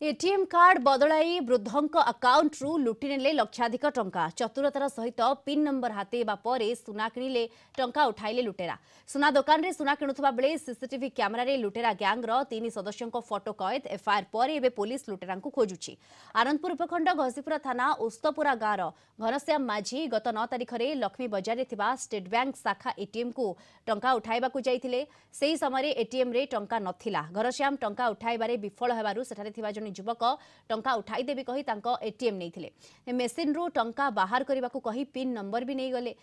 ATM card बदलाई वृद्धों account रु लुटि नेले लक्षाधिक टंका चतुरतार सहित पिन नंबर हातेबा परे सुना किणिले टंका उठाइले लुटेरा। सुना दुकान रे सुना किणुथबा बेले सीसीटीवी कैमेरा रे लुटेरा गैंग रो 3 सदस्यों फोटो कैद एफआईआर परे एबे पुलिस लुटेरा को खोजुची। आनंदपुर उपखंड घसीपुरा थाना उस्तपुरा गाँव घनश्याम माझी गत 9 तारिख रे लक्ष्मी बजार रे थिबा स्टेट बैंक शाखा एटीएम को टंका उठाइबा को जाइथिले। सेही समय एटीएम रे टंका नथिला। घनश्याम टंका उठाइबारे विफल हेबारु सेठारे थिबा जने युवक टंका उठाई देबे कही तांको एटीएम नैथिले। मेसिन रु टंका बाहर करबा को कही पिन नंबर भी नै गले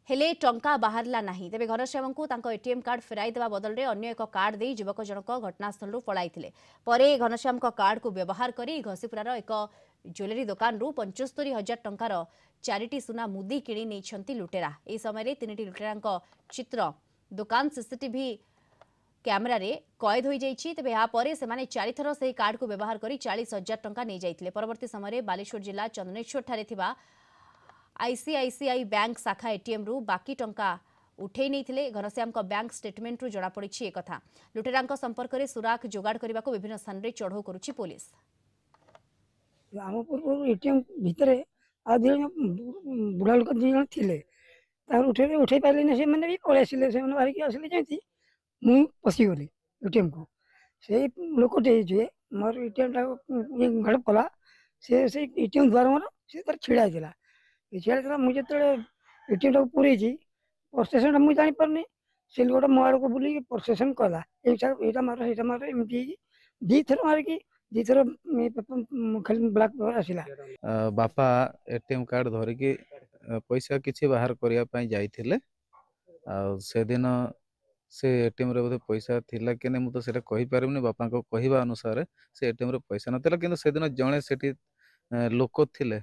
हेले टंका बाहरला नाही। तेबे घनश्याम को तांको एटीएम कार्ड फेराई देबा बदल रे अन्य एक कार्ड दे युवक जनक घटनास्थल रु पळाइथिले। परे घनश्याम को कार्ड को व्यवहार करी घसीपुरार एक ज्वेलरी दुकान रु 75,000 टंकार 4टी सुना मुदी किणी नैछंती लुटेरा। ए समय 3टी लुटेरांको चित्र दुकान सीसीटीवी कैमेरा रे कैद हो जाइछि। तेबे या परे सेमाने 4 थर से कार्ड को व्यवहार करी 40,000 टंका नै जाइथिले। परवर्ती समय बालेश्वर जिला चंदनेश्वर ठारे थिबा आईसीआईसीआई बैंक शाखा एटीएम रु बाकी टंका उठे नैथिले। घनश्याम को बैंक स्टेटमेंट रु जड़ा पड़िछि ए कथा। लुटेरांको संपर्क रे सुराख जोगाड़ करबा को विभिन्न स्थान रे चढ़ौ करूछि पुलिस। आम पूर्व एटीएम भितर बुढ़ा लोक 2 जण थिले उठे पारे से मैंने भी पलि आसिले से बाहरिक आसिले जमी मुझे पशिगली एटीएम को से लोकटे मोर एटीएम गाड़ कला से एटीएम द्वार मोर से तर छिड़ा छिड़ा मुझे एटीएम टाक पूरे प्रोसेसन मुझे जापारे से लोक मो आड़ को बुल प्रोसेसन कला यहाँ मार एमती दी थर मारिकी दी थर खाली ब्लैक पेपर आसला। बापा एटीएम कार्ड धरिकी पैसा किसी बाहर करने जाइए से दिन से एटीएम रे बोधे पैसा थिला कि नहीं मुझे तो कही पारिबनी। बापा को कहवा अनुसार से एटीएम रे पैसा नथिला किंतु से दिन जणे सेठी लोक थिले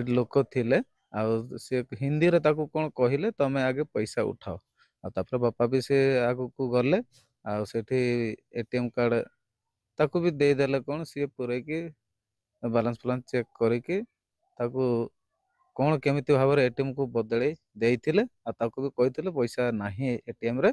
लोक थिले आ से हिंदी रे ताको कोन कहिले तमे आगे पैसा उठाओ आ तापर बापा भी से आगु को गले आ सेठी एटीएम कार्ड ताको भी दे देले कोन सी पूरे की बैलेंस प्लान चेक करके ताको कौन केमिति भाव एटीएम को बदले देइथिले आ ताको भी कहिथिले पैसा नाही एटीएम रे